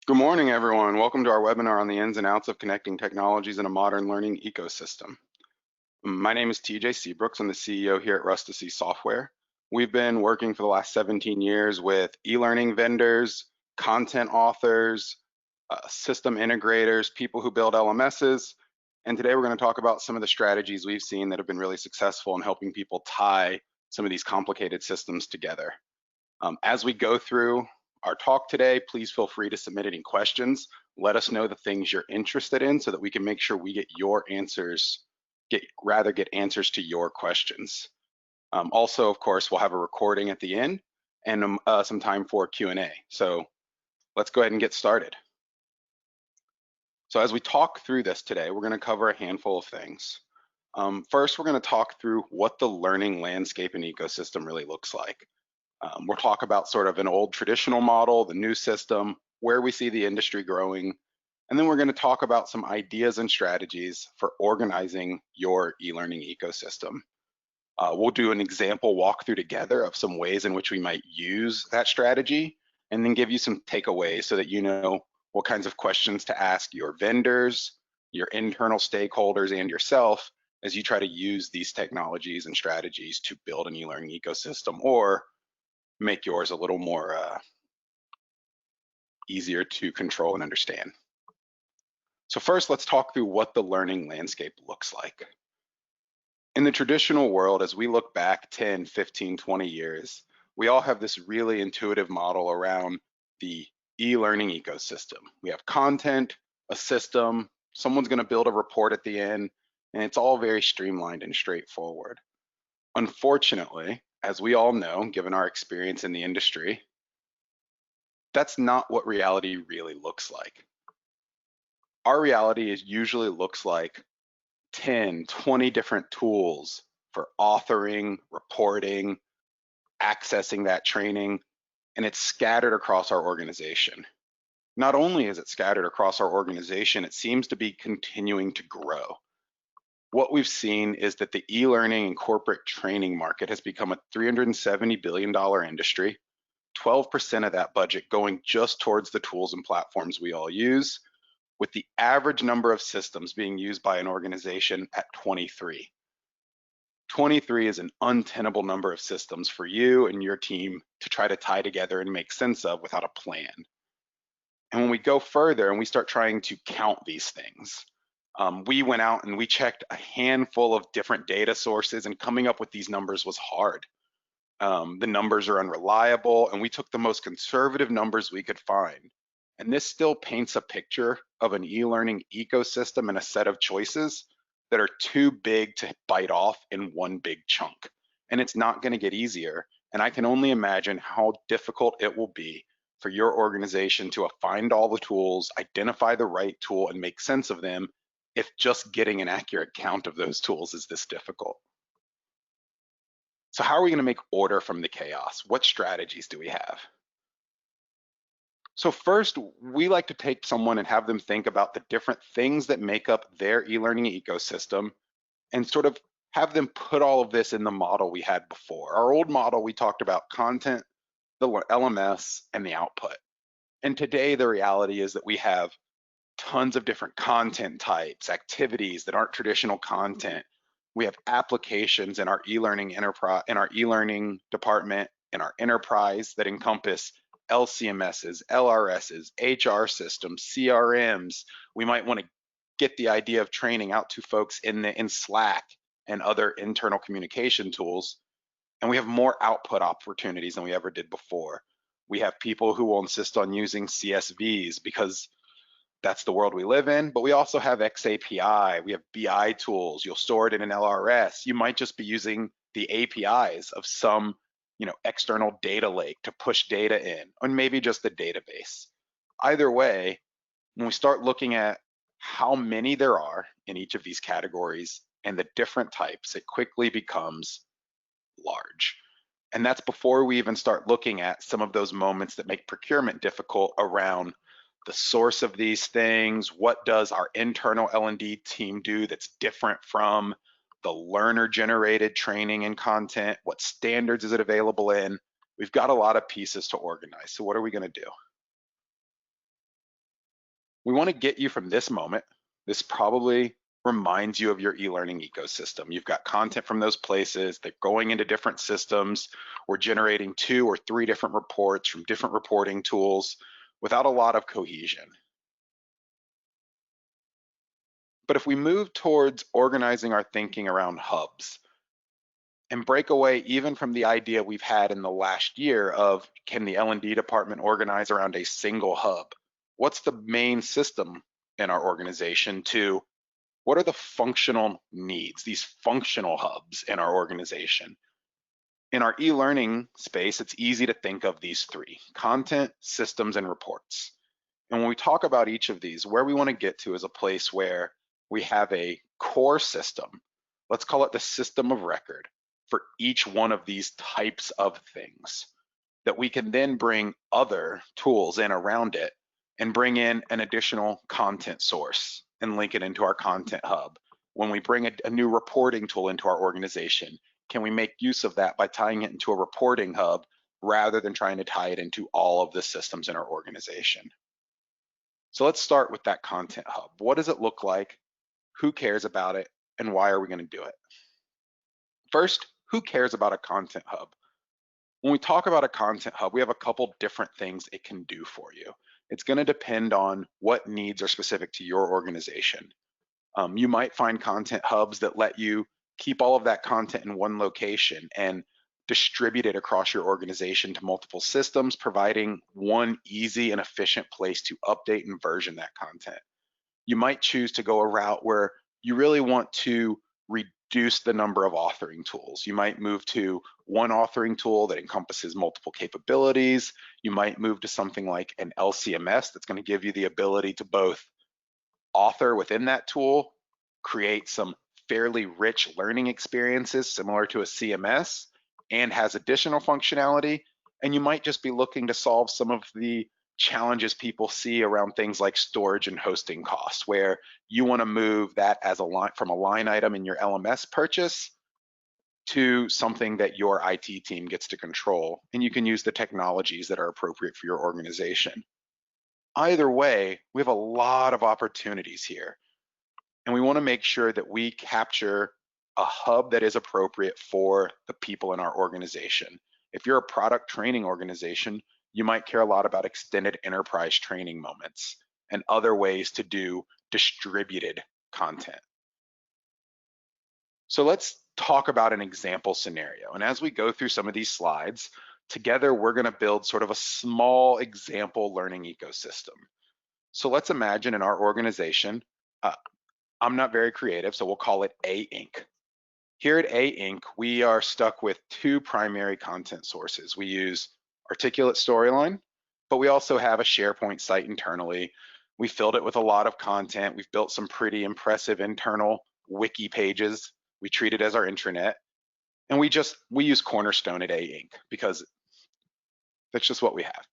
Good morning, everyone. Welcome to our webinar on the ins and outs of connecting technologies in a modern learning ecosystem. My name is TJ Seabrooks. I'm the CEO here at Rustici Software. We've been working for the last 17 years with e-learning vendors, content authors, system integrators, people who build LMSs. And today we're going to talk about some of the strategies we've seen that have been really successful in helping people tie some of these complicated systems together. As we go through our talk today, please feel free to submit any questions. Let us know the things you're interested in so that we can make sure we get your answers, get answers to your questions. Also, of course, we'll have a recording at the end and some time for Q&A. So let's go ahead and get started. So as we talk through this today, we're going to cover a handful of things. First, we're going to talk through what the learning landscape and ecosystem really looks like. We'll talk about sort of an old traditional model, the new system, where we see the industry growing, and then we're going to talk about some ideas and strategies for organizing your e-learning ecosystem. We'll do an example walkthrough together of some ways in which we might use that strategy, and then give you some takeaways so that you know what kinds of questions to ask your vendors, your internal stakeholders, and yourself as you try to use these technologies and strategies to build an e-learning ecosystem or make yours a little more easier to control and understand. So first, let's talk through what the learning landscape looks like. In the traditional world, as we look back 10, 15, 20 years, we all have this really intuitive model around the e-learning ecosystem. We have content, a system, someone's going to build a report at the end, and it's all very streamlined and straightforward. Unfortunately, as we all know, given our experience in the industry, that's not what reality really looks like. Our reality usually looks like 10, 20 different tools for authoring, reporting, accessing that training, and it's scattered across our organization. Not only is it scattered across our organization, it seems to be continuing to grow. What we've seen is that the e-learning and corporate training market has become a $370 billion industry, 12% of that budget going just towards the tools and platforms we all use, with the average number of systems being used by an organization at 23. 23 is an untenable number of systems for you and your team to try to tie together and make sense of without a plan. And when we go further and we start trying to count these things, we went out and we checked a handful of different data sources, and coming up with these numbers was hard. The numbers are unreliable, and we took the most conservative numbers we could find. And this still paints a picture of an e-learning ecosystem and a set of choices that are too big to bite off in one big chunk. And it's not going to get easier. And I can only imagine how difficult it will be for your organization to find all the tools, identify the right tool, and make sense of them if just getting an accurate count of those tools is this difficult. So how are we going to make order from the chaos? What strategies do we have? So first, we like to take someone and have them think about the different things that make up their e-learning ecosystem and sort of have them put all of this in the model we had before. Our old model, we talked about content, the LMS, and the output. And today, the reality is that we have tons of different content types, activities that aren't traditional content. We have applications in our e-learning enterprise, in our e-learning department, in our enterprise that encompass LCMSs, LRSs, HR systems, CRMs. We might want to get the idea of training out to folks in Slack and other internal communication tools. And we have more output opportunities than we ever did before. We have people who will insist on using CSVs because that's the world we live in, but we also have XAPI, we have BI tools, you'll store it in an LRS. You might just be using the APIs of some external data lake to push data in, or maybe just the database. Either way, when we start looking at how many there are in each of these categories and the different types, it quickly becomes large. And that's before we even start looking at some of those moments that make procurement difficult around the source of these things. What does our internal L&D team do that's different from the learner generated training and content? What standards is it available in? We've got a lot of pieces to organize. So what are we going to do? We want to get you from this moment. This probably reminds you of your e-learning ecosystem. You've got content from those places, they're going into different systems. We're generating 2 or 3 different reports from different reporting tools without a lot of cohesion. But if we move towards organizing our thinking around hubs and break away even from the idea we've had in the last year of, can the L&D department organize around a single hub? What's the main system in our organization, to what are the functional needs, these functional hubs in our organization? In our e-learning space, it's easy to think of these 3: content, systems, and reports. And when we talk about each of these, where we want to get to is a place where we have a core system, let's call it the system of record, for each one of these types of things, that we can then bring other tools in around it and bring in an additional content source and link it into our content hub. When we bring a new reporting tool into our organization, can we make use of that by tying it into a reporting hub rather than trying to tie it into all of the systems in our organization? So let's start with that content hub. What does it look like? Who cares about it? And why are we going to do it? First, who cares about a content hub? When we talk about a content hub, we have a couple different things it can do for you. It's going to depend on what needs are specific to your organization. You might find content hubs that let you keep all of that content in one location and distribute it across your organization to multiple systems, providing one easy and efficient place to update and version that content. You might choose to go a route where you really want to reduce the number of authoring tools. You might move to one authoring tool that encompasses multiple capabilities. You might move to something like an LCMS that's going to give you the ability to both author within that tool, create some fairly rich learning experiences similar to a CMS, and has additional functionality. And you might just be looking to solve some of the challenges people see around things like storage and hosting costs, where you want to move that as a line, from a line item in your LMS purchase to something that your IT team gets to control, and you can use the technologies that are appropriate for your organization. Either way, we have a lot of opportunities here, and we want to make sure that we capture a hub that is appropriate for the people in our organization. If you're a product training organization, you might care a lot about extended enterprise training moments and other ways to do distributed content. So let's talk about an example scenario. And as we go through some of these slides, together we're going to build sort of a small example learning ecosystem. So let's imagine in our organization, I'm not very creative, so we'll call it A Inc. Here at A Inc., we are stuck with 2 primary content sources. We use Articulate Storyline, but we also have a SharePoint site internally. We filled it with a lot of content. We've built some pretty impressive internal wiki pages. We treat it as our intranet. And we use Cornerstone at A Inc. because that's just what we have.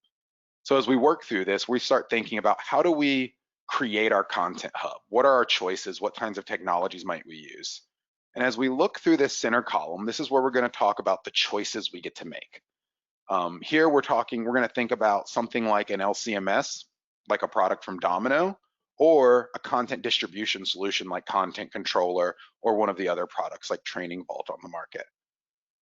So as we work through this, we start thinking about, how do we create our content hub? What are our choices? What kinds of technologies might we use? And as we look through this center column, this is where we're going to talk about the choices we get to make. Here we're going to think about something like an LCMS, like a product from Domino, or a content distribution solution like Content Controller, or one of the other products like Training Vault on the market.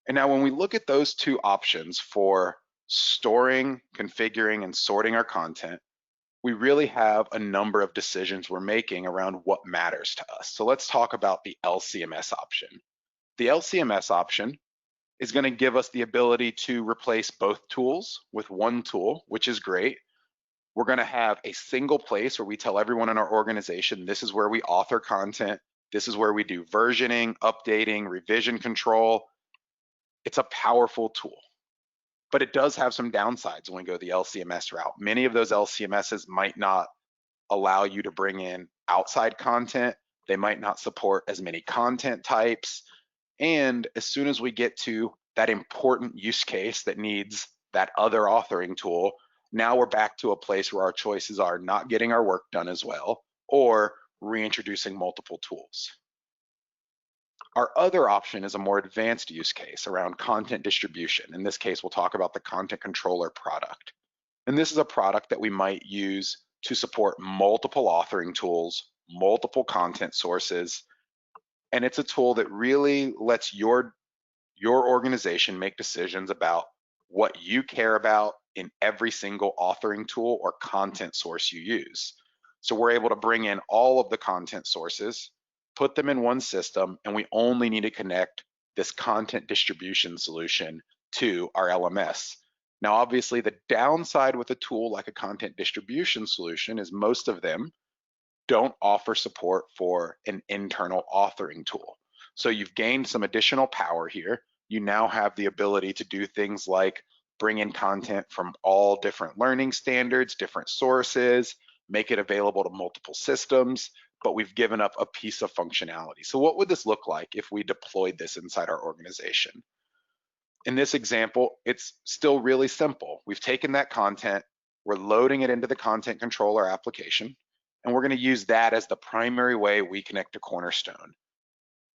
And now when we look at those 2 options for storing, configuring, and sorting our content, we really have a number of decisions we're making around what matters to us. So let's talk about the LCMS option. The LCMS option is going to give us the ability to replace both tools with one tool, which is great. We're going to have a single place where we tell everyone in our organization, this is where we author content, this is where we do versioning, updating, revision control. It's a powerful tool, but it does have some downsides when we go the LCMS route. Many of those LCMSs might not allow you to bring in outside content. They might not support as many content types. And as soon as we get to that important use case that needs that other authoring tool, now we're back to a place where our choices are not getting our work done as well, or reintroducing multiple tools. Our other option is a more advanced use case around content distribution. In this case, we'll talk about the Content Controller product. And this is a product that we might use to support multiple authoring tools, multiple content sources, and it's a tool that really lets your organization make decisions about what you care about in every single authoring tool or content source you use. So we're able to bring in all of the content sources, put them in one system, and we only need to connect this content distribution solution to our LMS. Now, obviously, the downside with a tool like a content distribution solution is most of them don't offer support for an internal authoring tool. So you've gained some additional power here. You now have the ability to do things like bring in content from all different learning standards, different sources, make it available to multiple systems, but we've given up a piece of functionality. So what would this look like if we deployed this inside our organization? In this example, it's still really simple. We've taken that content, we're loading it into the content controller application, and we're going to use that as the primary way we connect to Cornerstone.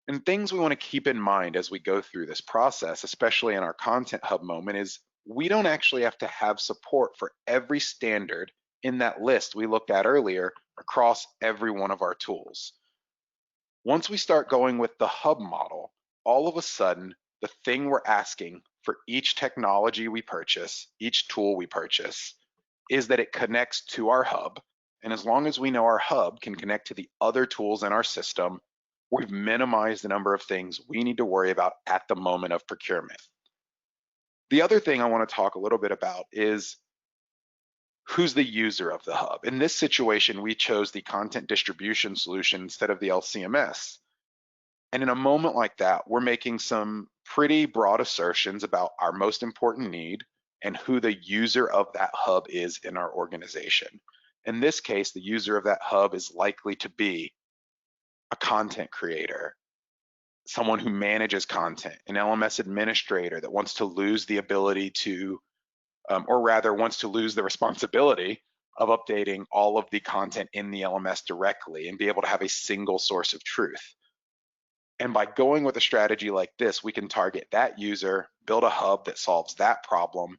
And things we want to keep in mind as we go through this process, especially in our Content Hub moment, is we don't actually have to have support for every standard in that list we looked at earlier across every one of our tools. Once we start going with the hub model, all of a sudden, the thing we're asking for each technology we purchase, each tool we purchase, is that it connects to our hub. And as long as we know our hub can connect to the other tools in our system, we've minimized the number of things we need to worry about at the moment of procurement. The other thing I want to talk a little bit about is who's the user of the hub. In this situation, we chose the content distribution solution instead of the LCMS. And in a moment like that, we're making some pretty broad assertions about our most important need and who the user of that hub is in our organization. In this case, the user of that hub is likely to be a content creator, someone who manages content, an LMS administrator that wants to lose the ability to, or rather wants to lose the responsibility of updating all of the content in the LMS directly and be able to have a single source of truth. And by going with a strategy like this, we can target that user, build a hub that solves that problem.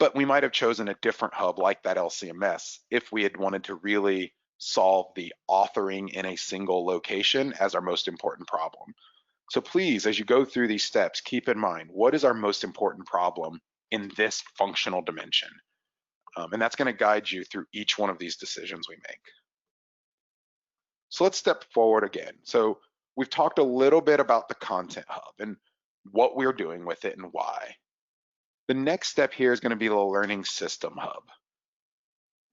But we might have chosen a different hub like that LCMS if we had wanted to really solve the authoring in a single location as our most important problem. So please, as you go through these steps, keep in mind, what is our most important problem in this functional dimension? And that's going to guide you through each one of these decisions we make. So let's step forward again. So we've talked a little bit about the Content Hub and what we're doing with it and why. The next step here is going to be the Learning System Hub.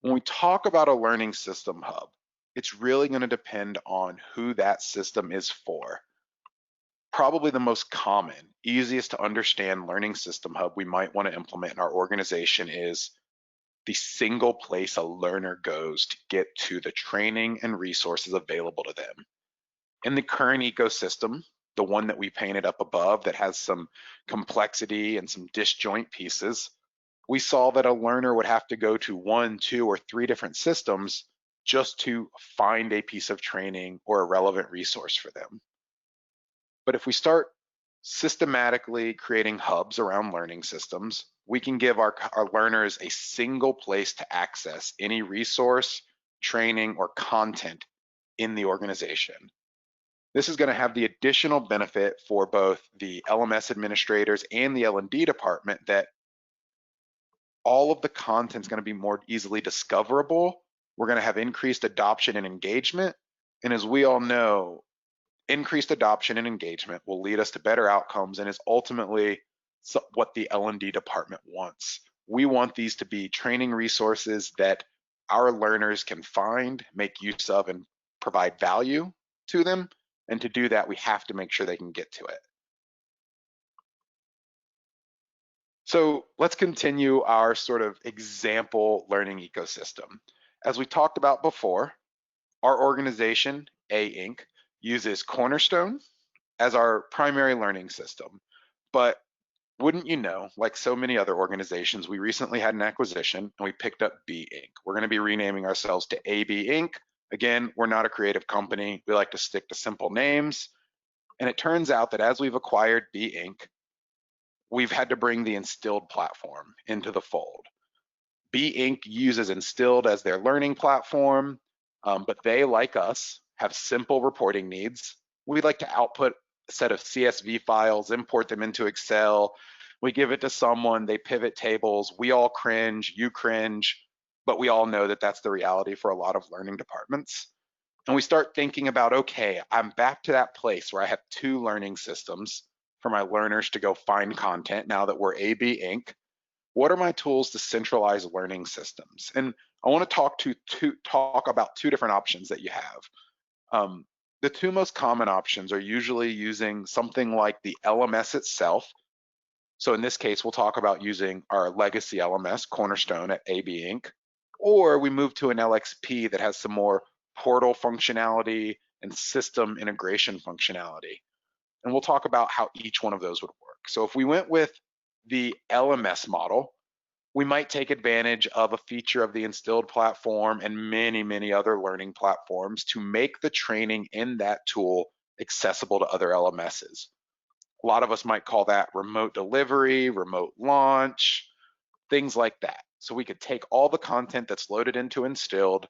When we talk about a Learning System Hub, it's really going to depend on who that system is for. Probably the most common, easiest to understand Learning System Hub we might want to implement in our organization is the single place a learner goes to get to the training and resources available to them. In the current ecosystem, the one that we painted up above that has some complexity and some disjoint pieces, we saw that a learner would have to go to 1, 2, or 3 different systems just to find a piece of training or a relevant resource for them. But if we start systematically creating hubs around learning systems, we can give our learners a single place to access any resource, training, or content in the organization. This is going to have the additional benefit for both the LMS administrators and the L&D department that all of the content is going to be more easily discoverable. We're going to have increased adoption and engagement. And as we all know, increased adoption and engagement will lead us to better outcomes and is ultimately what the L&D department wants. We want these to be training resources that our learners can find, make use of, and provide value to them. And to do that, we have to make sure they can get to it. So let's continue our sort of example learning ecosystem. As we talked about before, our organization, A Inc., uses Cornerstone as our primary learning system. But wouldn't you know, like so many other organizations, we recently had an acquisition and we picked up B Inc. We're going to be renaming ourselves to AB Inc. Again, we're not a creative company. We like to stick to simple names. And it turns out that as we've acquired B Inc., we've had to bring the Instilled platform into the fold. B-Inc uses Instilled as their learning platform, but they, like us, have simple reporting needs. We like to output a set of CSV files, import them into Excel. We give it to someone, they pivot tables. We all cringe, you cringe, but we all know that that's the reality for a lot of learning departments. And we start thinking about, okay, I'm back to that place where I have two learning systems for my learners to go find content now that we're AB Inc. What are my tools to centralize learning systems? And I want to talk about two different options that you have. The two most common options are usually using something like the LMS itself. So in this case, we'll talk about using our legacy LMS, Cornerstone at AB Inc. Or we move to an LXP that has some more portal functionality and system integration functionality. And we'll talk about how each one of those would work. So if we went with the LMS model, we might take advantage of a feature of the Instilled platform and many, many other learning platforms to make the training in that tool accessible to other LMSs. A lot of us might call that remote delivery, remote launch, things like that. So we could take all the content that's loaded into Instilled,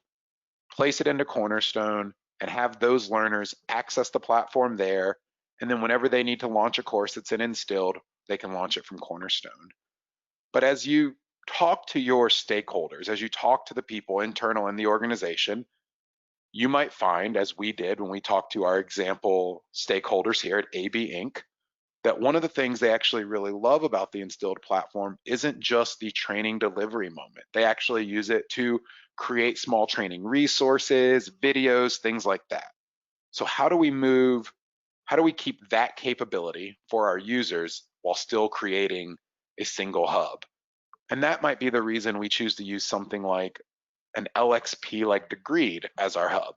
place it into Cornerstone, and have those learners access the platform there. And then whenever they need to launch a course that's in Instilled, they can launch it from Cornerstone. But as you talk to your stakeholders, as you talk to the people internal in the organization, you might find, as we did when we talked to our example stakeholders here at AB Inc., that one of the things they actually really love about the Instilled platform isn't just the training delivery moment. They actually use it to create small training resources, videos, things like that. So how do we keep that capability for our users while still creating a single hub? And that might be the reason we choose to use something like an LXP like Degreed as our hub.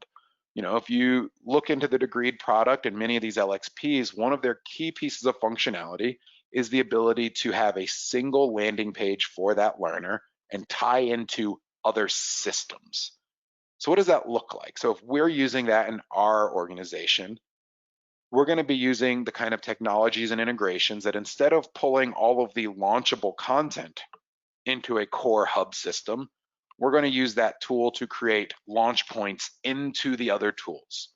You know, if you look into the Degreed product and many of these LXPs, one of their key pieces of functionality is the ability to have a single landing page for that learner and tie into other systems. So what does that look like? So if we're using that in our organization, we're going to be using the kind of technologies and integrations that instead of pulling all of the launchable content into a core hub system, we're going to use that tool to create launch points into the other tools.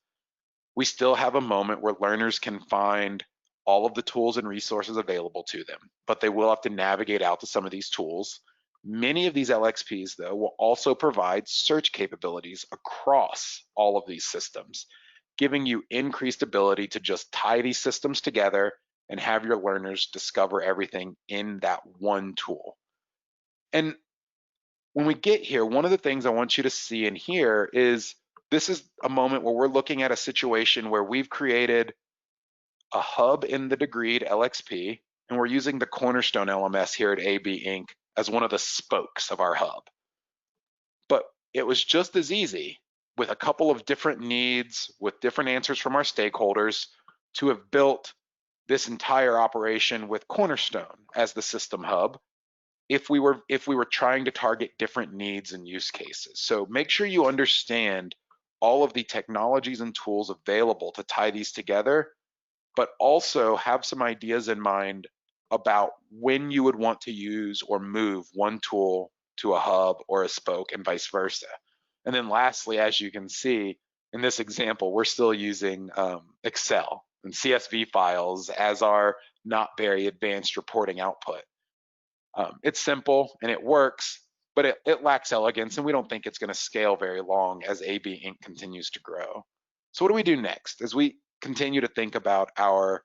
We still have a moment where learners can find all of the tools and resources available to them, but they will have to navigate out to some of these tools. Many of these LXPs, though, will also provide search capabilities across all of these systems, giving you increased ability to just tie these systems together and have your learners discover everything in that one tool. And when we get here, one of the things I want you to see and hear is this is a moment where we're looking at a situation where we've created a hub in the Degreed LXP, and we're using the Cornerstone LMS here at AB Inc. as one of the spokes of our hub. But it was just as easy with a couple of different needs, with different answers from our stakeholders, to have built this entire operation with Cornerstone as the system hub if we were trying to target different needs and use cases. So make sure you understand all of the technologies and tools available to tie these together, but also have some ideas in mind about when you would want to use or move one tool to a hub or a spoke and vice versa. And then lastly, as you can see in this example, we're still using Excel and CSV files as our not very advanced reporting output. It's simple and it works, but it lacks elegance, and we don't think it's going to scale very long as AB Inc. continues to grow. So what do we do next as we continue to think about our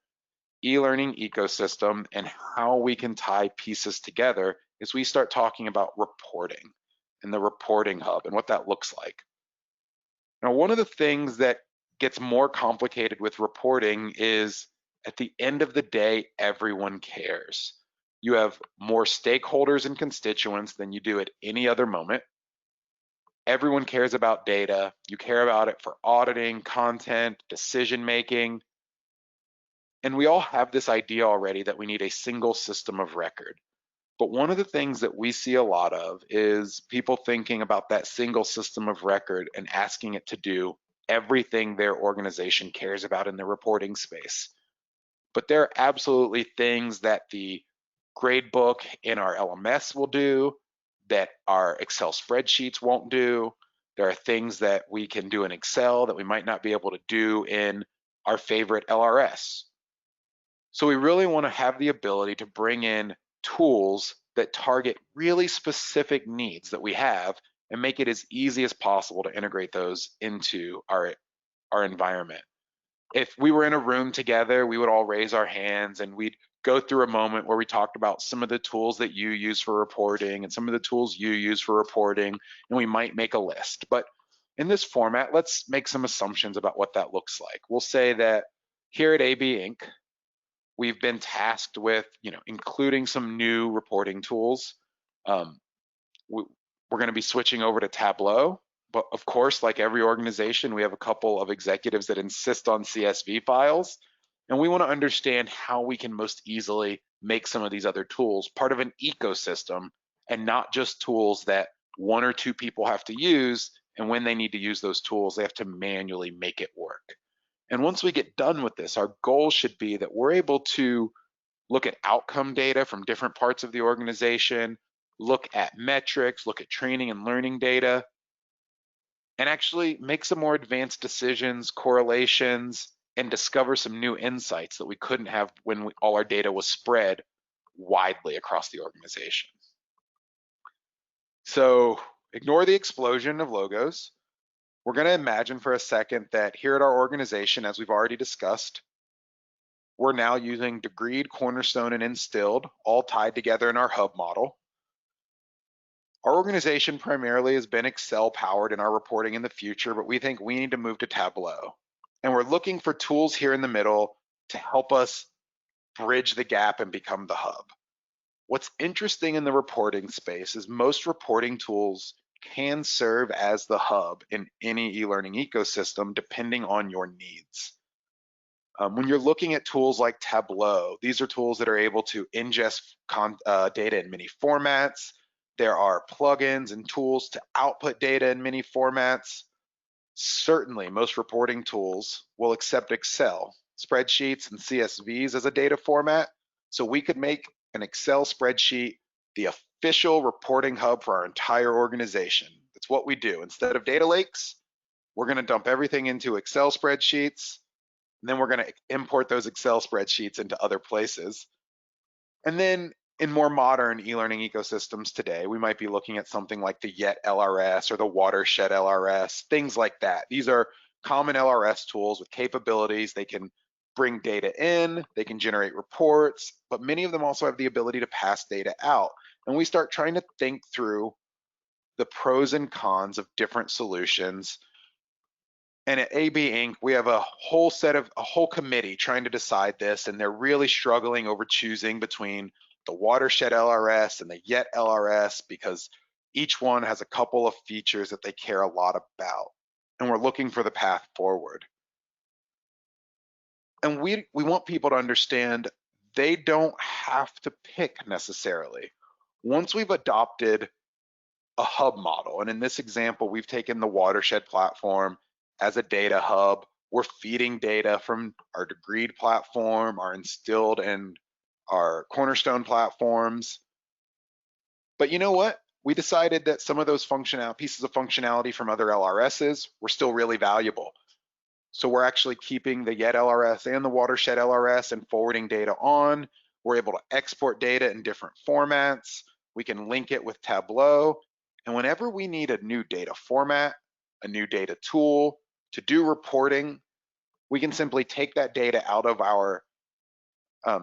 e-learning ecosystem and how we can tie pieces together as we start talking about reporting and the reporting hub and what that looks like? Now, one of the things that gets more complicated with reporting is at the end of the day, everyone cares. You have more stakeholders and constituents than you do at any other moment. Everyone cares about data. You care about it for auditing, content, decision-making. And we all have this idea already that we need a single system of record. But one of the things that we see a lot of is people thinking about that single system of record and asking it to do everything their organization cares about in the reporting space. But there are absolutely things that the gradebook in our LMS will do, that our Excel spreadsheets won't do. There are things that we can do in Excel that we might not be able to do in our favorite LRS. So we really want to have the ability to bring in tools that target really specific needs that we have and make it as easy as possible to integrate those into our environment. If we were in a room together, we would all raise our hands and we'd go through a moment where we talked about some of the tools that you use for reporting and some of the tools you use for reporting, and we might make a list. But in this format, let's make some assumptions about what that looks like. We'll say that here at AB Inc., we've been tasked with, including some new reporting tools. We're going to be switching over to Tableau, but of course, like every organization, we have a couple of executives that insist on CSV files, and we want to understand how we can most easily make some of these other tools part of an ecosystem and not just tools that one or two people have to use, and when they need to use those tools, they have to manually make it work. And once we get done with this, our goal should be that we're able to look at outcome data from different parts of the organization, look at metrics, look at training and learning data, and actually make some more advanced decisions, correlations, and discover some new insights that we couldn't have when all our data was spread widely across the organization. So ignore the explosion of logos. We're going to imagine for a second that here at our organization, as we've already discussed, we're now using Degreed, Cornerstone, and Instilled, all tied together in our hub model. Our organization primarily has been Excel powered in our reporting in the future, but we think we need to move to Tableau. And we're looking for tools here in the middle to help us bridge the gap and become the hub. What's interesting in the reporting space is most reporting tools can serve as the hub in any e-learning ecosystem depending on your needs. When you're looking at tools like Tableau, these are tools that are able to ingest data in many formats. There are plugins and tools to output data in many formats. Certainly, most reporting tools will accept Excel, spreadsheets, and CSVs as a data format. So we could make an Excel spreadsheet the official reporting hub for our entire organization. That's what we do. Instead of data lakes, we're going to dump everything into Excel spreadsheets, and then we're going to import those Excel spreadsheets into other places. And then in more modern e-learning ecosystems today, we might be looking at something like the Yet LRS or the Watershed LRS, things like that. These are common LRS tools with capabilities. They can bring data in, they can generate reports, but many of them also have the ability to pass data out. And we start trying to think through the pros and cons of different solutions. And at AB Inc., we have a whole committee trying to decide this, and they're really struggling over choosing between the Watershed LRS and the Yet LRS because each one has a couple of features that they care a lot about. And we're looking for the path forward. And we want people to understand they don't have to pick necessarily. Once we've adopted a hub model, and in this example, we've taken the Watershed platform as a data hub. We're feeding data from our Degreed platform, our Instilled and our Cornerstone platforms. But you know what? We decided that some of those pieces of functionality from other LRSs were still really valuable. So we're actually keeping the Yet LRS and the Watershed LRS and forwarding data on. We're able to export data in different formats. We can link it with Tableau. And whenever we need a new data format, a new data tool to do reporting, we can simply take that data out of our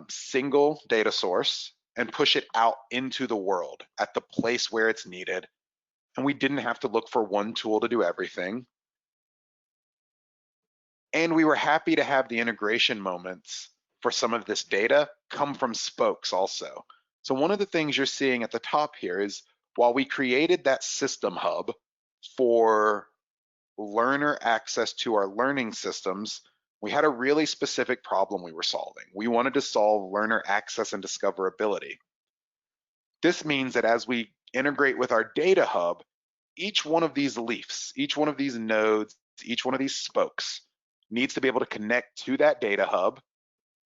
single data source and push it out into the world at the place where it's needed. And we didn't have to look for one tool to do everything. And we were happy to have the integration moments for some of this data come from spokes also. So one of the things you're seeing at the top here is while we created that system hub for learner access to our learning systems, we had a really specific problem we were solving. We wanted to solve learner access and discoverability. This means that as we integrate with our data hub, each one of these leafs, each one of these nodes, each one of these spokes needs to be able to connect to that data hub,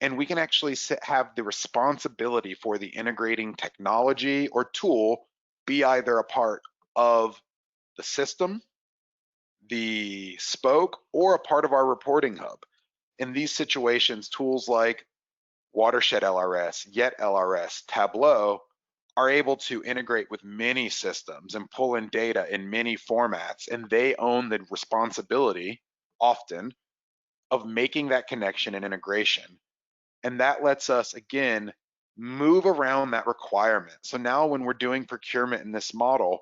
and we can actually have the responsibility for the integrating technology or tool be either a part of the system, the spoke, or a part of our reporting hub. In these situations, tools like Watershed LRS, Yet LRS, Tableau are able to integrate with many systems and pull in data in many formats, and they own the responsibility often of making that connection and integration. And that lets us, again, move around that requirement. So now when we're doing procurement in this model,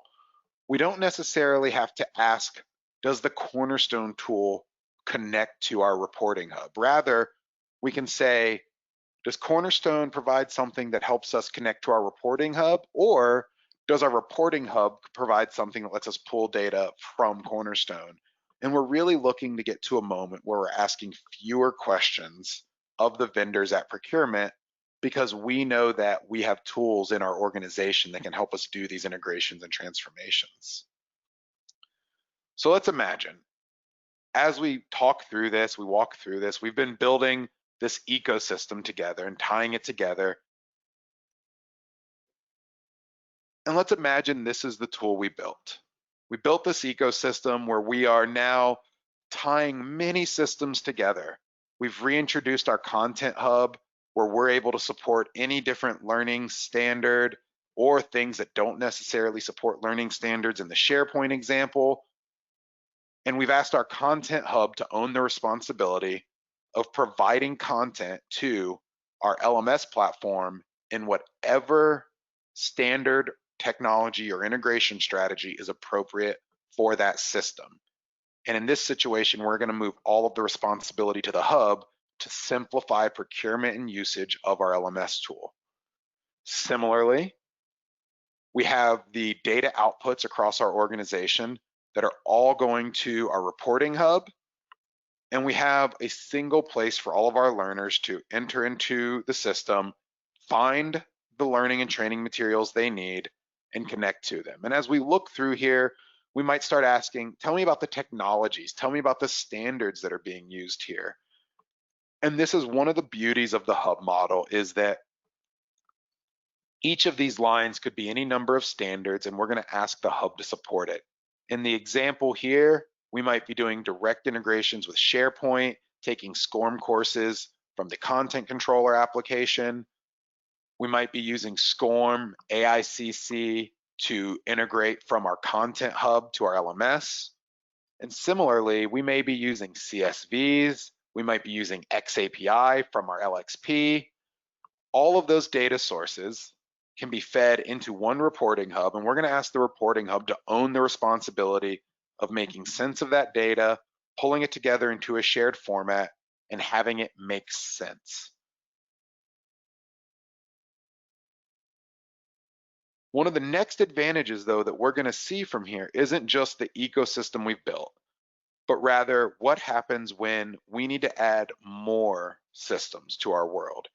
we don't necessarily have to ask, does the Cornerstone tool connect to our reporting hub? Rather, we can say, does Cornerstone provide something that helps us connect to our reporting hub, or does our reporting hub provide something that lets us pull data from Cornerstone? And we're really looking to get to a moment where we're asking fewer questions of the vendors at procurement, because we know that we have tools in our organization that can help us do these integrations and transformations. So let's imagine, as we talk through this, we walk through this, we've been building this ecosystem together and tying it together. And let's imagine this is the tool we built. We built this ecosystem where we are now tying many systems together. We've reintroduced our content hub where we're able to support any different learning standard or things that don't necessarily support learning standards in the SharePoint example. And we've asked our content hub to own the responsibility of providing content to our LMS platform in whatever standard technology or integration strategy is appropriate for that system. And in this situation, we're going to move all of the responsibility to the hub to simplify procurement and usage of our LMS tool. Similarly, we have the data outputs across our organization that are all going to our reporting hub, and we have a single place for all of our learners to enter into the system, find the learning and training materials they need, and connect to them. And as we look through here, we might start asking, tell me about the technologies, tell me about the standards that are being used here. And this is one of the beauties of the hub model, is that each of these lines could be any number of standards, and we're going to ask the hub to support it. In the example here, we might be doing direct integrations with SharePoint, taking SCORM courses from the content controller application. We might be using SCORM AICC to integrate from our content hub to our LMS. And similarly, we may be using CSVs, we might be using XAPI from our LXP. All of those data sources can be fed into one reporting hub, and we're going to ask the reporting hub to own the responsibility of making sense of that data, pulling it together into a shared format, and having it make sense. One of the next advantages, though, that we're going to see from here isn't just the ecosystem we've built, but rather what happens when we need to add more systems to our world.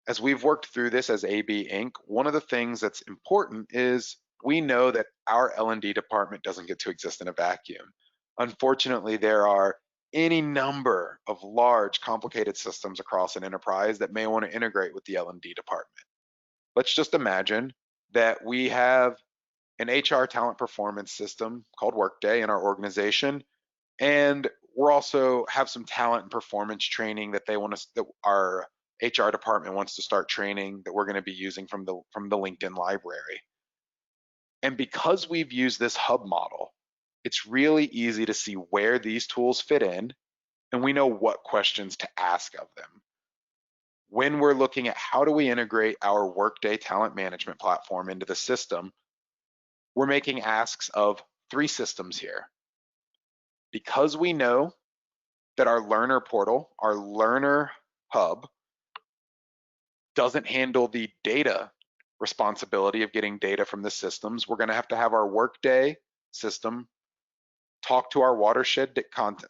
As we've worked through this as AB Inc., one of the things that's important is we know that our L&D department doesn't get to exist in a vacuum. Unfortunately, there are any number of large, complicated systems across an enterprise that may want to integrate with the L&D department. Let's just imagine that we have an HR talent performance system called Workday in our organization, and we're also have some talent and performance training that our HR department wants to start training that we're going to be using from the LinkedIn library. And because we've used this hub model, it's really easy to see where these tools fit in, and we know what questions to ask of them. When we're looking at how do we integrate our Workday talent management platform into the system, we're making asks of 3 systems here. Because we know that our learner portal, our learner hub, doesn't handle the data responsibility of getting data from the systems, we're going to have our Workday system talk to our Watershed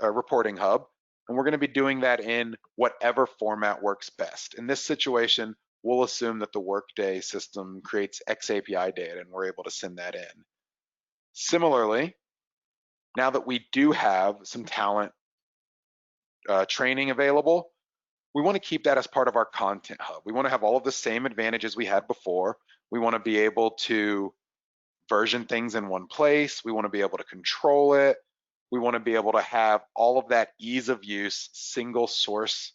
reporting hub, and we're going to be doing that in whatever format works best. In this situation, we'll assume that the Workday system creates XAPI data and we're able to send that in. Similarly, now that we do have some talent training available, we want to keep that as part of our content hub. We want to have all of the same advantages we had before. We want to be able to version things in one place. We want to be able to control it. We want to be able to have all of that ease of use, single source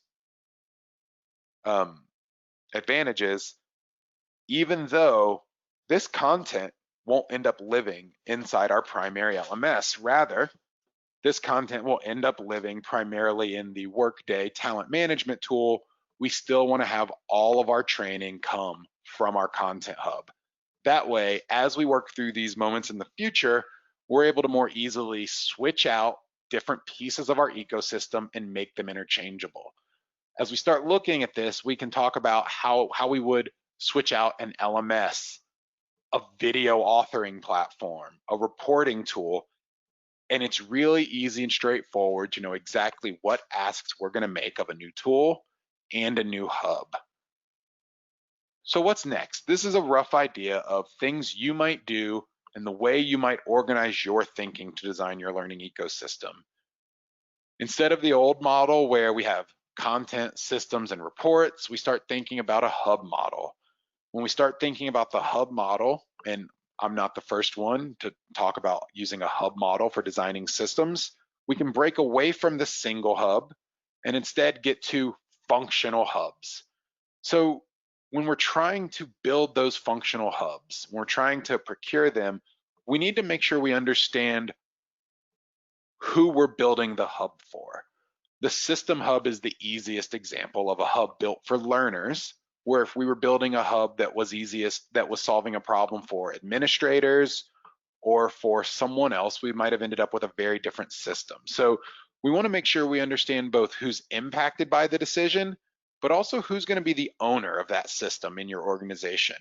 advantages, even though this content won't end up living inside our primary LMS. Rather, this content will end up living primarily in the Workday talent management tool. We still want to have all of our training come from our content hub. That way, as we work through these moments in the future, we're able to more easily switch out different pieces of our ecosystem and make them interchangeable. As we start looking at this, we can talk about how we would switch out an LMS, a video authoring platform, a reporting tool, and it's really easy and straightforward to know exactly what asks we're going to make of a new tool and a new hub. So what's next? This is a rough idea of things you might do and the way you might organize your thinking to design your learning ecosystem. Instead of the old model where we have content, systems, and reports, we start thinking about a hub model. When we start thinking about the hub model, and I'm not the first one to talk about using a hub model for designing systems, we can break away from the single hub and instead get to functional hubs. So when we're trying to build those functional hubs, when we're trying to procure them, we need to make sure we understand who we're building the hub for. The system hub is the easiest example of a hub built for learners, where if we were building a hub that was solving a problem for administrators or for someone else, we might have ended up with a very different system. So we want to make sure we understand both who's impacted by the decision, but also who's going to be the owner of that system in your organization.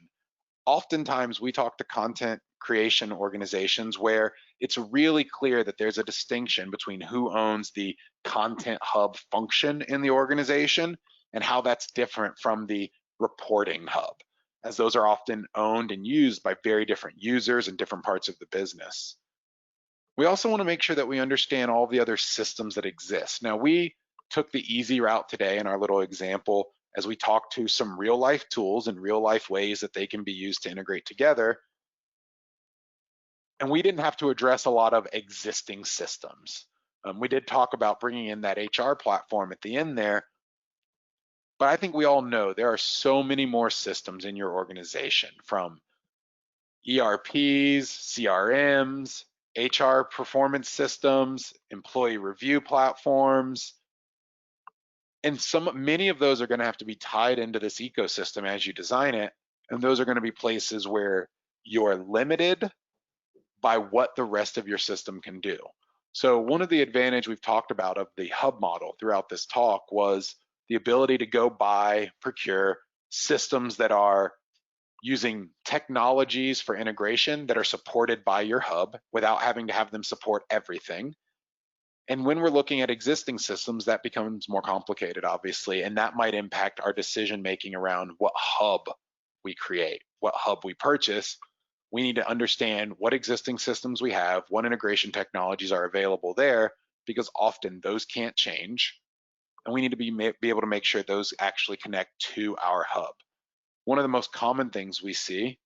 Oftentimes we talk to content creation organizations where it's really clear that there's a distinction between who owns the content hub function in the organization and how that's different from the reporting hub, as those are often owned and used by very different users in different parts of the business. We also want to make sure that we understand all the other systems that exist. Now, we took the easy route today in our little example as we talked to some real life tools and real life ways that they can be used to integrate together. And we didn't have to address a lot of existing systems. We did talk about bringing in that HR platform at the end there, but I think we all know there are so many more systems in your organization, from ERPs, CRMs, HR performance systems, employee review platforms, and many of those are going to have to be tied into this ecosystem as you design it, and those are going to be places where you're limited by what the rest of your system can do. So one of the advantage we've talked about of the hub model throughout this talk was the ability to go buy, procure systems that are using technologies for integration that are supported by your hub without having to have them support everything. And when we're looking at existing systems, that becomes more complicated, obviously, and that might impact our decision-making around what hub we create, what hub we purchase. We need to understand what existing systems we have, what integration technologies are available there, because often those can't change. And we need to be able to make sure those actually connect to our hub. One of the most common things we see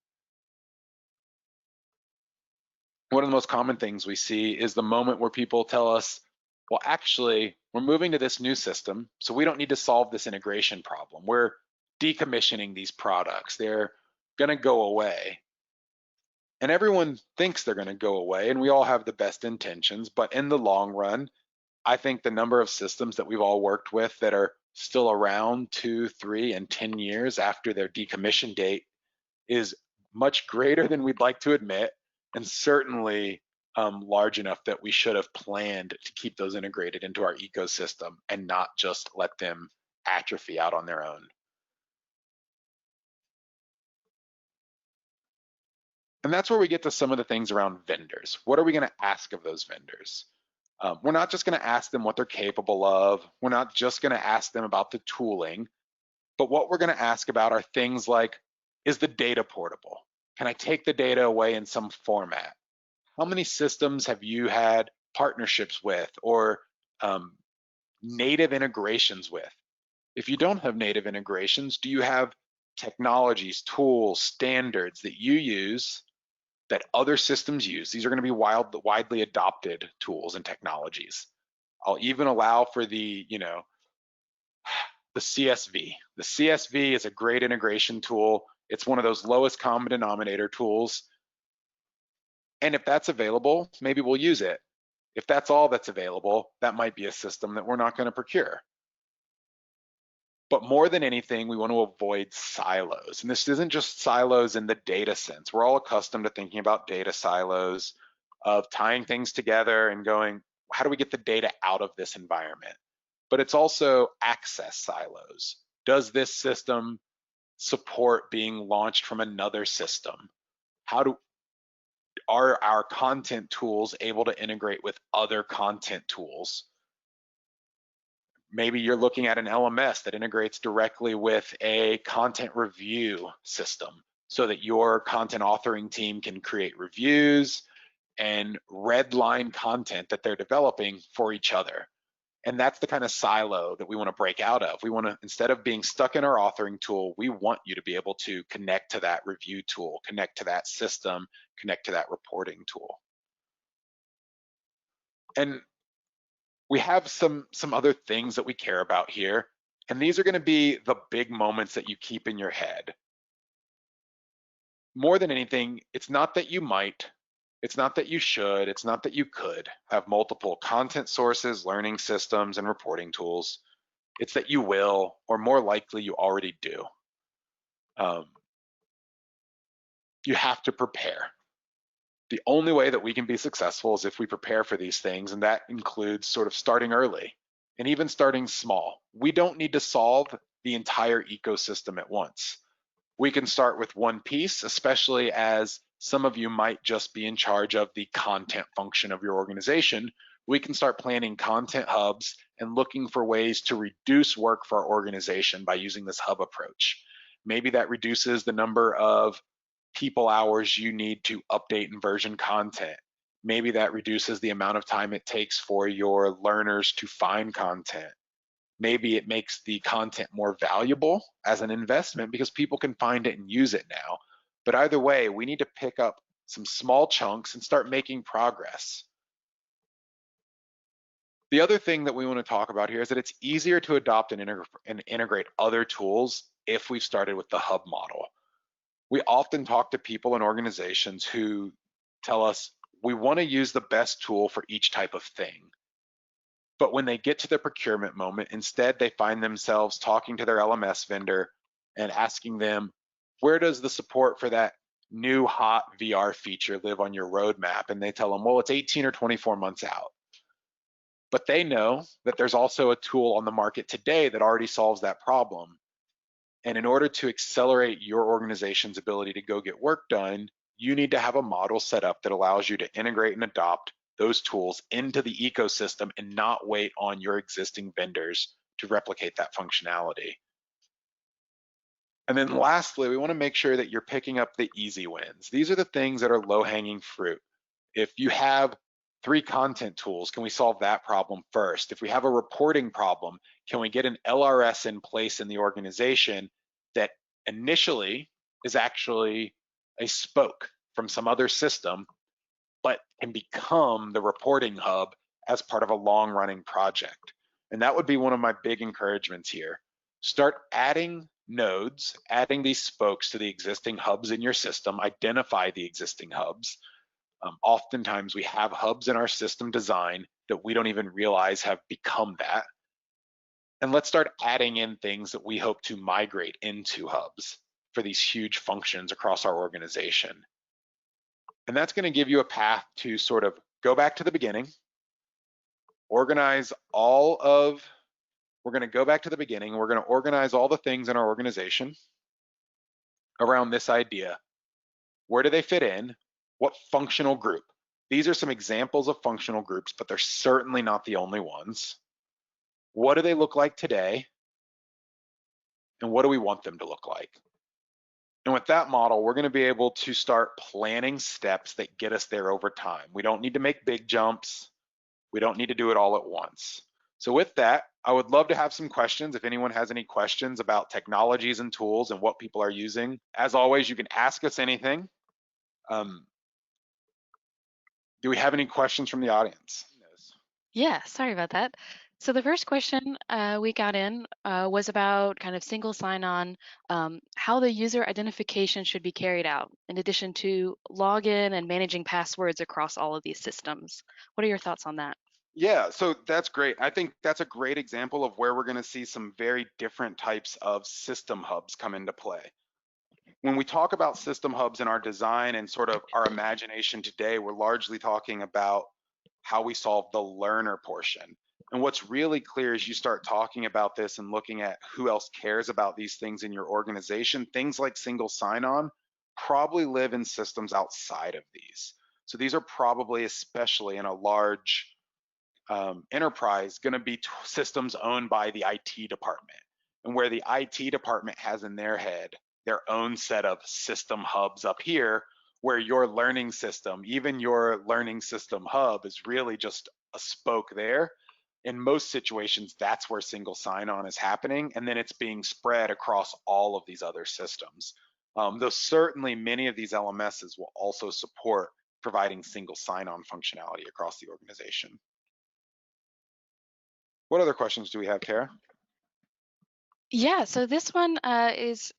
is the moment where people tell us, well, actually, we're moving to this new system, so we don't need to solve this integration problem. We're decommissioning these products. They're going to go away. And everyone thinks they're going to go away, and we all have the best intentions, but in the long run, I think the number of systems that we've all worked with that are still around 2, 3, and 10 years after their decommission date is much greater than we'd like to admit, and certainly large enough that we should have planned to keep those integrated into our ecosystem and not just let them atrophy out on their own. And that's where we get to some of the things around vendors. What are we going to ask of those vendors? We're not just going to ask them what they're capable of. We're not just going to ask them about the tooling, but what we're going to ask about are things like, is the data portable? Can I take the data away in some format? How many systems have you had partnerships with or native integrations with? If you don't have native integrations, do you have technologies, tools, standards that you use that other systems use. These are going to be widely adopted tools and technologies. I'll even allow for the CSV. The CSV is a great integration tool. It's one of those lowest common denominator tools. And if that's available, maybe we'll use it. If that's all that's available, that might be a system that we're not going to procure. But more than anything, we want to avoid silos. And this isn't just silos in the data sense. We're all accustomed to thinking about data silos, of tying things together and going, how do we get the data out of this environment? But it's also access silos. Does this system support being launched from another system? Are our content tools able to integrate with other content tools? Maybe you're looking at an LMS that integrates directly with a content review system so that your content authoring team can create reviews and redline content that they're developing for each other. And that's the kind of silo that we want to break out of. We want to, instead of being stuck in our authoring tool, we want you to be able to connect to that review tool, connect to that system, connect to that reporting tool. And we have some other things that we care about here. And these are going to be the big moments that you keep in your head. More than anything, it's not that you might, it's not that you should, it's not that you could have multiple content sources, learning systems, and reporting tools. It's that you will, or more likely you already do. You have to prepare. The only way that we can be successful is if we prepare for these things, and that includes sort of starting early and even starting small. We don't need to solve the entire ecosystem at once. We can start with one piece, especially as some of you might just be in charge of the content function of your organization. We can start planning content hubs and looking for ways to reduce work for our organization by using this hub approach. Maybe that reduces the number of people hours you need to update and version content. Maybe that reduces the amount of time it takes for your learners to find content. Maybe it makes the content more valuable as an investment because people can find it and use it now. But either way, we need to pick up some small chunks and start making progress. The other thing that we want to talk about here is that it's easier to adopt and integrate other tools if we've started with the hub model. We often talk to people in organizations who tell us we want to use the best tool for each type of thing. But when they get to the procurement moment, instead they find themselves talking to their LMS vendor and asking them, where does the support for that new hot VR feature live on your roadmap? And they tell them, well, it's 18 or 24 months out. But they know that there's also a tool on the market today that already solves that problem. And in order to accelerate your organization's ability to go get work done, you need to have a model set up that allows you to integrate and adopt those tools into the ecosystem and not wait on your existing vendors to replicate that functionality. And then lastly, we want to make sure that you're picking up the easy wins. These are the things that are low-hanging fruit. If you have 3 content tools, can we solve that problem first? If we have a reporting problem, can we get an LRS in place in the organization that initially is actually a spoke from some other system, but can become the reporting hub as part of a long-running project? And that would be one of my big encouragements here. Start adding nodes, adding these spokes to the existing hubs in your system, identify the existing hubs. Oftentimes we have hubs in our system design that we don't even realize have become that. And let's start adding in things that we hope to migrate into hubs for these huge functions across our organization. And that's going to give you a path to sort of go back to the beginning, organize all of, we're going to go back to the beginning, we're going to organize all the things in our organization around this idea. Where do they fit in? What functional group? These are some examples of functional groups, but they're certainly not the only ones. What do they look like today? And what do we want them to look like? And with that model, we're going to be able to start planning steps that get us there over time. We don't need to make big jumps. We don't need to do it all at once. So with that, I would love to have some questions. If anyone has any questions about technologies and tools and what people are using, as always, you can ask us anything. Do we have any questions from the audience? Yeah, sorry about that. So the first question we got in was about kind of single sign-on, how the user identification should be carried out, in addition to login and managing passwords across all of these systems. What are your thoughts on that? Yeah, so that's great. I think that's a great example of where we're going to see some very different types of system hubs come into play. When we talk about system hubs in our design and sort of our imagination today, we're largely talking about how we solve the learner portion. And what's really clear as you start talking about this and looking at who else cares about these things in your organization, things like single sign-on probably live in systems outside of these. So these are probably, especially in a large enterprise, going to be systems owned by the IT department, and where the IT department has in their head their own set of system hubs up here, where your learning system, even your learning system hub, is really just a spoke there. In most situations, that's where single sign-on is happening, and then it's being spread across all of these other systems. Though certainly many of these LMSs will also support providing single sign-on functionality across the organization. What other questions do we have, Tara? Yeah, so this one is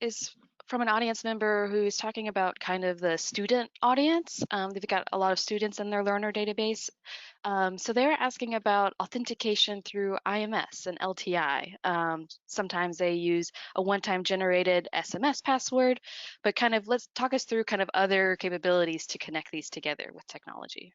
from an audience member who's talking about kind of the student audience. They've got a lot of students in their learner database. So they're asking about authentication through IMS and LTI. Sometimes they use a one-time generated SMS password, but kind of let's talk us through kind of other capabilities to connect these together with technology.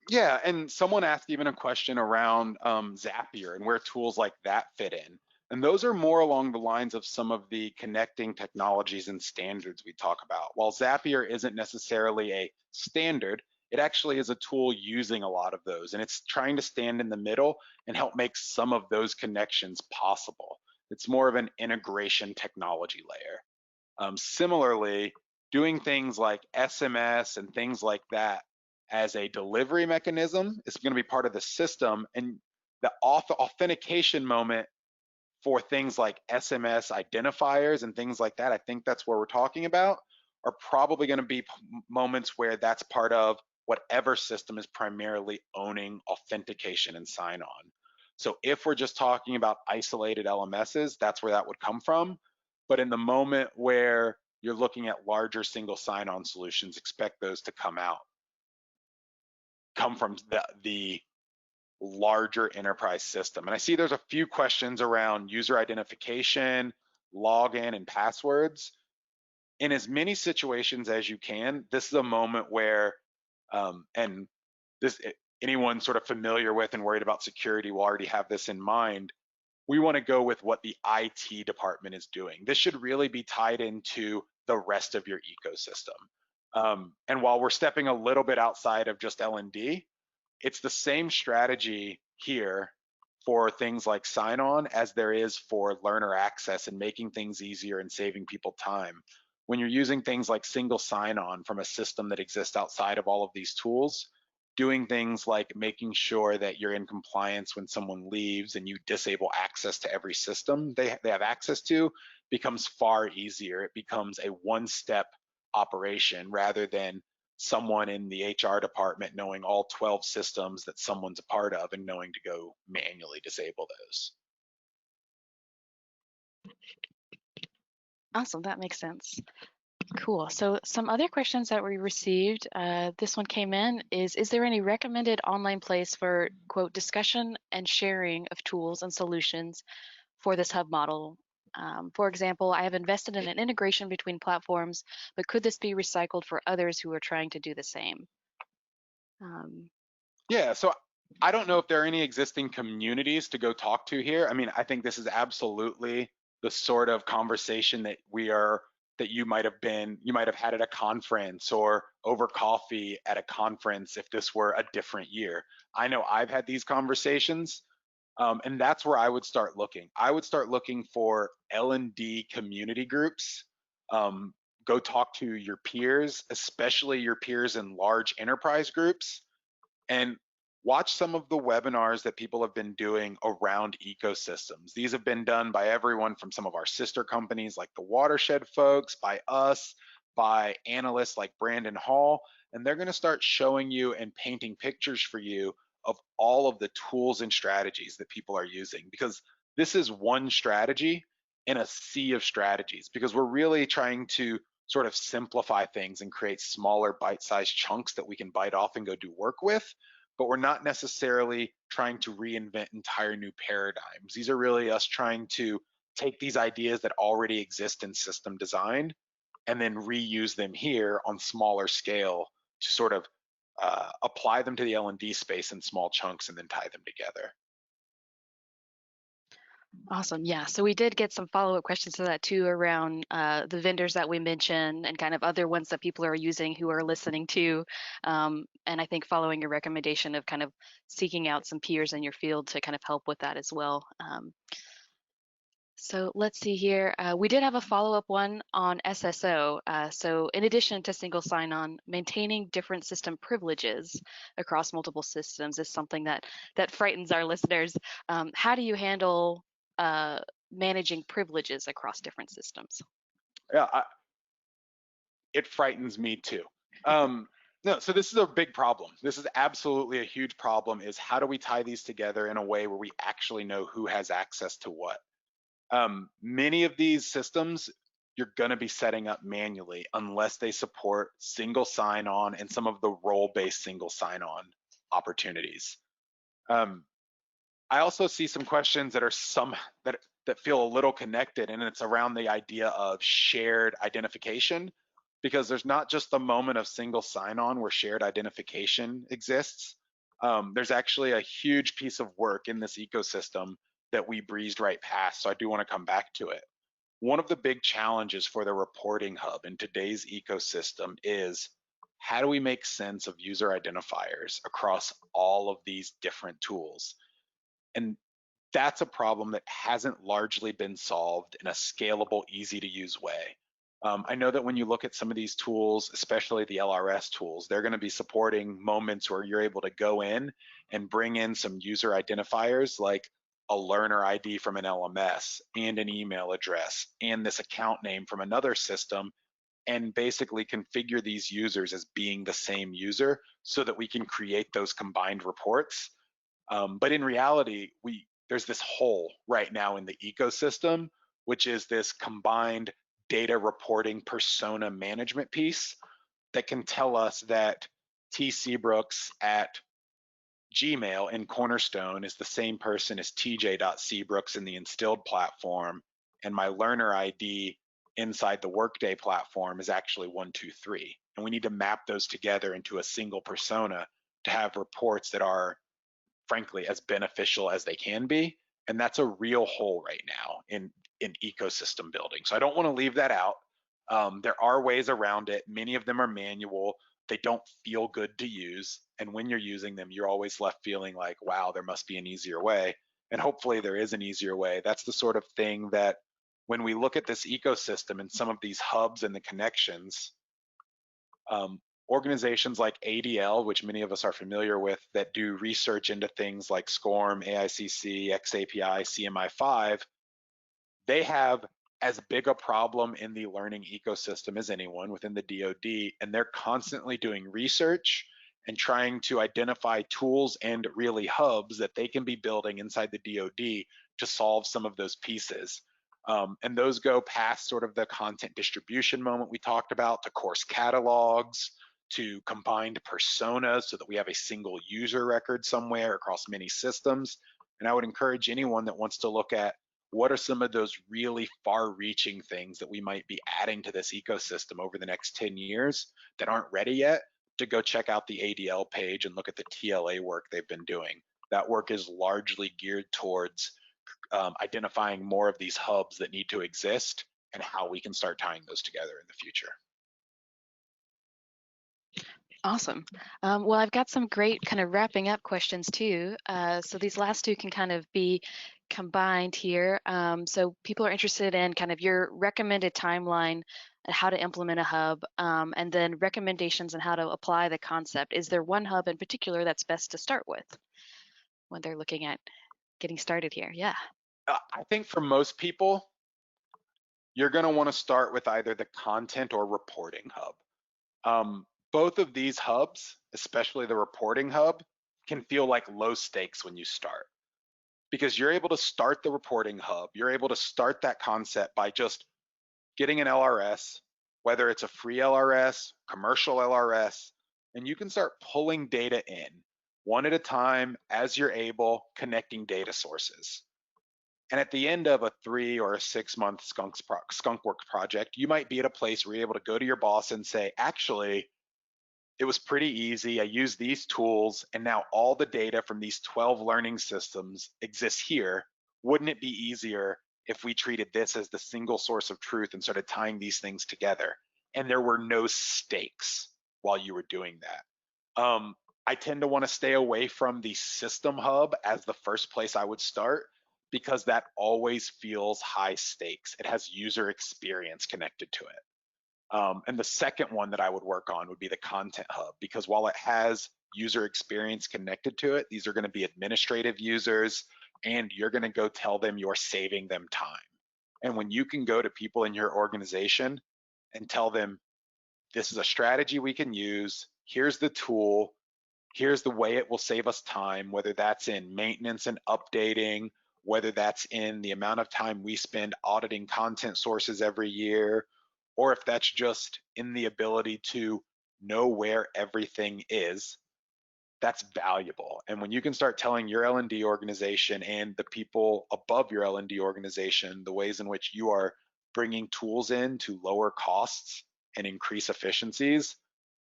Yeah, and someone asked even a question around Zapier and where tools like that fit in. And those are more along the lines of some of the connecting technologies and standards we talk about. While Zapier isn't necessarily a standard, it actually is a tool using a lot of those. And it's trying to stand in the middle and help make some of those connections possible. It's more of an integration technology layer. Similarly, doing things like SMS and things like that as a delivery mechanism is going to be part of the system. And the authentication moment for things like SMS identifiers and things like that, I think that's where we're talking about, are probably going to be moments where that's part of whatever system is primarily owning authentication and sign on. So if we're just talking about isolated LMSs, that's where that would come from. But in the moment where you're looking at larger single sign-on solutions, expect those to come from the larger enterprise system. And I see there's a few questions around user identification, login, and passwords. In as many situations as you can, this is a moment where, and this anyone sort of familiar with and worried about security will already have this in mind. We want to go with what the IT department is doing. This should really be tied into the rest of your ecosystem. And while we're stepping a little bit outside of just L&D, it's the same strategy here for things like sign-on as there is for learner access and making things easier and saving people time. When you're using things like single sign-on from a system that exists outside of all of these tools, doing things like making sure that you're in compliance when someone leaves and you disable access to every system they have access to becomes far easier. It becomes a one-step operation rather than someone in the HR department knowing all 12 systems that someone's a part of and knowing to go manually disable those. Awesome, that makes sense. Cool. So some other questions that we received, this one came in, is there any recommended online place for, quote, discussion and sharing of tools and solutions for this hub model? For example, I have invested in an integration between platforms, but could this be recycled for others who are trying to do the same? Yeah, so I don't know if there are any existing communities to go talk to here. I mean, I think this is absolutely the sort of conversation that you might have had at a conference or over coffee at a conference if this were a different year. I know I've had these conversations, and that's where I would start looking. I would start looking for L&D community groups. Go talk to your peers, especially your peers in large enterprise groups, and watch some of the webinars that people have been doing around ecosystems. These have been done by everyone from some of our sister companies like the Watershed folks, by us, by analysts like Brandon Hall. and they're going to start showing you and painting pictures for you of all of the tools and strategies that people are using, because this is one strategy in a sea of strategies, because we're really trying to sort of simplify things and create smaller bite-sized chunks that we can bite off and go do work with, but we're not necessarily trying to reinvent entire new paradigms. These are really us trying to take these ideas that already exist in system design and then reuse them here on smaller scale to sort of apply them to the L&D space in small chunks and then tie them together. Awesome. Yeah. So we did get some follow-up questions to that too around the vendors that we mentioned and kind of other ones that people are using who are listening to. And I think following your recommendation of kind of seeking out some peers in your field to kind of help with that as well. So let's see here. We did have a follow-up one on SSO. So in addition to single sign-on, maintaining different system privileges across multiple systems is something that frightens our listeners. How do you handle managing privileges across different systems? Yeah, it frightens me too. No, so this is a big problem. This is absolutely a huge problem, is how do we tie these together in a way where we actually know who has access to what? Many of these systems you're going to be setting up manually unless they support single sign-on and some of the role-based single sign-on opportunities. I also see some questions that are that feel a little connected, and it's around the idea of shared identification, because there's not just the moment of single sign-on where shared identification exists. There's actually a huge piece of work in this ecosystem that we breezed right past, so I do want to come back to it. One of the big challenges for the reporting hub in today's ecosystem is, how do we make sense of user identifiers across all of these different tools? And that's a problem that hasn't largely been solved in a scalable, easy to use way. I know that when you look at some of these tools, especially the LRS tools, they're going to be supporting moments where you're able to go in and bring in some user identifiers like a learner ID from an LMS and an email address and this account name from another system, and basically configure these users as being the same user so that we can create those combined reports. But in reality, there's this hole right now in the ecosystem, which is this combined data reporting persona management piece that can tell us that T. Seabrooks at Gmail in Cornerstone is the same person as TJ.Seabrooks in the Instilled platform, and my learner ID inside the Workday platform is actually 123. And we need to map those together into a single persona to have reports that are, frankly, as beneficial as they can be. And that's a real hole right now in ecosystem building. So I don't want to leave that out. There are ways around it. Many of them are manual. They don't feel good to use. And when you're using them, you're always left feeling like, wow, there must be an easier way. And hopefully there is an easier way. That's the sort of thing that when we look at this ecosystem and some of these hubs and the connections, organizations like ADL, which many of us are familiar with, that do research into things like SCORM, AICC, XAPI, CMI5, they have as big a problem in the learning ecosystem as anyone within the DoD, and they're constantly doing research and trying to identify tools and really hubs that they can be building inside the DoD to solve some of those pieces. And those go past sort of the content distribution moment we talked about, to course catalogs, to combined personas so that we have a single user record somewhere across many systems. And I would encourage anyone that wants to look at what are some of those really far-reaching things that we might be adding to this ecosystem over the next 10 years that aren't ready yet, to go check out the ADL page and look at the TLA work they've been doing. That work is largely geared towards identifying more of these hubs that need to exist and how we can start tying those together in the future. Awesome. Well, I've got some great kind of wrapping up questions too. So these last two can kind of be combined here. So people are interested in kind of your recommended timeline and how to implement a hub, and then recommendations on how to apply the concept. Is there one hub in particular that's best to start with when they're looking at getting started here? Yeah. I think for most people, you're going to want to start with either the content or reporting hub. Both of these hubs, especially the reporting hub, can feel like low stakes when you start, because you're able to start the reporting hub. You're able to start that concept by just getting an LRS, whether it's a free LRS, commercial LRS, and you can start pulling data in one at a time as you're able, connecting data sources. And at the end of a 3 or a 6 month skunk work project, you might be at a place where you're able to go to your boss and say, actually, it was pretty easy. I used these tools, and now all the data from these 12 learning systems exists here. Wouldn't it be easier if we treated this as the single source of truth and started tying these things together? And there were no stakes while you were doing that. I tend to want to stay away from the system hub as the first place I would start, because that always feels high stakes. It has user experience connected to it. And the second one that I would work on would be the content hub, because while it has user experience connected to it, these are going to be administrative users, and you're going to go tell them you're saving them time. And when you can go to people in your organization and tell them, this is a strategy we can use, here's the tool, here's the way it will save us time, whether that's in maintenance and updating, whether that's in the amount of time we spend auditing content sources every year, or if that's just in the ability to know where everything is, that's valuable. And when you can start telling your L&D organization and the people above your L&D organization the ways in which you are bringing tools in to lower costs and increase efficiencies,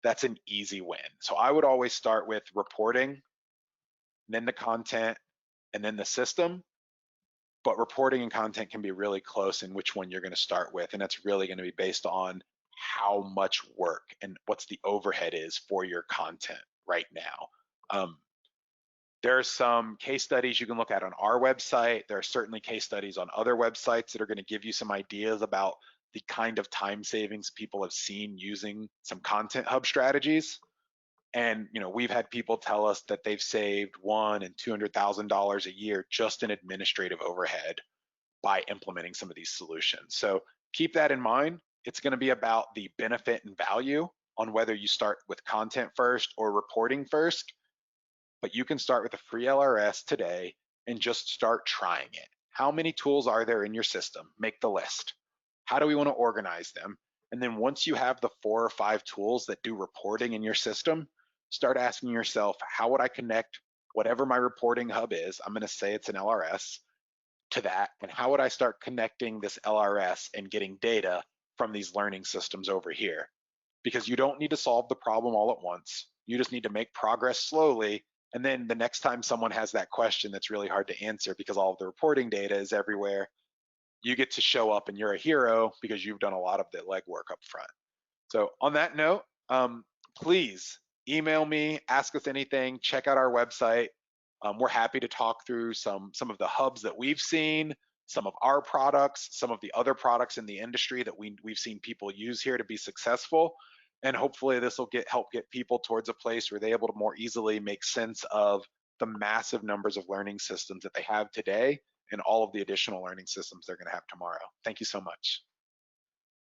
that's an easy win. So I would always start with reporting, then the content, and then the system. But reporting and content can be really close in which one you're going to start with, and that's really going to be based on how much work and what's the overhead is for your content right now. There are some case studies you can look at on our website. There are certainly case studies on other websites that are going to give you some ideas about the kind of time savings people have seen using some content hub strategies. And we've had people tell us that they've saved $100,000 and $200,000 a year just in administrative overhead by implementing some of these solutions. So keep that in mind. It's going to be about the benefit and value on whether you start with content first or reporting first. But you can start with a free LRS today and just start trying it. How many tools are there in your system? Make the list. How do we want to organize them? And then once you have the 4 or 5 tools that do reporting in your system, start asking yourself, how would I connect whatever my reporting hub is? I'm going to say it's an LRS to that. And how would I start connecting this LRS and getting data from these learning systems over here? Because you don't need to solve the problem all at once. You just need to make progress slowly. And then the next time someone has that question that's really hard to answer because all of the reporting data is everywhere, you get to show up and you're a hero because you've done a lot of the legwork up front. So on that note, please email me, ask us anything, check out our website. We're happy to talk through some of the hubs that we've seen, some of our products, some of the other products in the industry that we've seen people use here to be successful. And hopefully this will help get people towards a place where they're able to more easily make sense of the massive numbers of learning systems that they have today and all of the additional learning systems they're going to have tomorrow. Thank you so much.